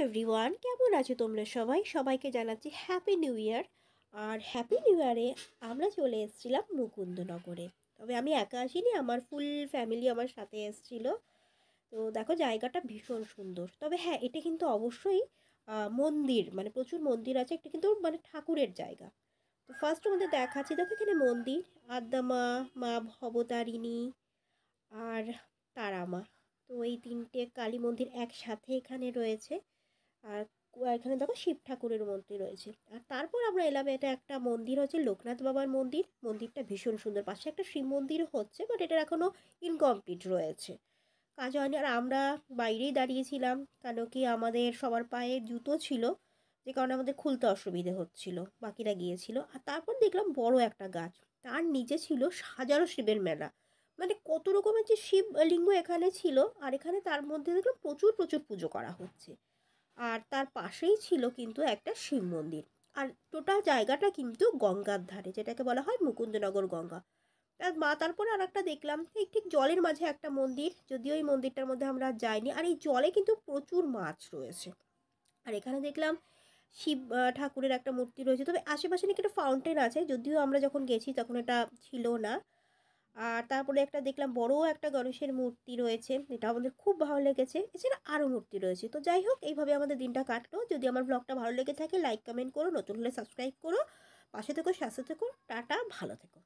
Everyone, কেমন আছো তোমরা সবাই? সবাইকে জানাচ্ছি হ্যাপি নিউ ইয়ার। আর হ্যাপি নিউ ইয়ারে আমরা চলে এসেছিলাম মুকুন্দনগরে। তবে আমি একা আসিনি, আমার ফুল ফ্যামিলি আমার সাথে এসেছিল। তো দেখো জায়গাটা ভীষণ সুন্দর। তবে হ্যাঁ, এটা কিন্তু অবশ্যই মন্দির, মানে প্রচুর মন্দির আছে, এটা কিন্তু মানে ঠাকুরের জায়গা। তো ফার্স্ট আমাদের দেখাচ্ছি, দেখো এখানে মন্দির আদ্যামা, মা ভবতারিণী আর তারামা। তো এই তিনটে কালী মন্দির একসাথে এখানে রয়েছে। আর এখানে দেখো শিব ঠাকুরের মন্দির রয়েছে। আর তারপর আমরা এলাম, এটা একটা মন্দির হচ্ছে লোকনাথ বাবার মন্দির। মন্দিরটা ভীষণ সুন্দর, পাশে একটা শিব মন্দির হচ্ছে, বাট এটা এখনও ইনকমপ্লিট রয়েছে, কাজ হয়নি। আর আমরা বাইরেই দাঁড়িয়েছিলাম, কেন কি আমাদের সবার পায়ে জুতো ছিল, যে কারণে আমাদের খুলতে অসুবিধে হচ্ছিল, বাকিরা গিয়েছিল। আর তারপর দেখলাম বড় একটা গাছ, তার নিচে ছিল হাজারো শিবের মেলা। মানে কত রকমের যে শিবলিঙ্গ এখানে ছিল, আর এখানে তার মধ্যে দেখলাম প্রচুর প্রচুর পুজো করা হচ্ছে। আর তার পাশেই ছিল কিন্তু একটা শিব মন্দির। আর টোটাল জায়গাটা কিন্তু গঙ্গার ধারে, যেটাকে বলা হয় মুকুন্দনগর গঙ্গা। তারপরে আর একটা দেখলাম, ঠিক ঠিক জলের মাঝে একটা মন্দির, যদিও এই মন্দিরটার মধ্যে আমরা যাইনি। আর এই জলে কিন্তু প্রচুর মাছ রয়েছে। আর এখানে দেখলাম শিব ঠাকুরের একটা মূর্তি রয়েছে। তবে আশেপাশে নাকি একটা ফাউন্টেন আছে, যদিও আমরা যখন গেছি তখন এটা ছিল না। আর তারপরে একটা দেখলাম বড় একটা গণেশের মূর্তি রয়েছে, এটা আমাদের খুব ভালো লেগেছে। এছাড়া আরও মূর্তি রয়েছে। তো যাই হোক, এইভাবে আমাদের দিনটা কাটলো। যদি আমার ব্লগটা ভালো লেগে থাকে, লাইক কমেন্ট করো, নতুন হলে সাবস্ক্রাইব করো, পাশে থেকো, সাথে থেকো, টাটা, ভালো থেকো।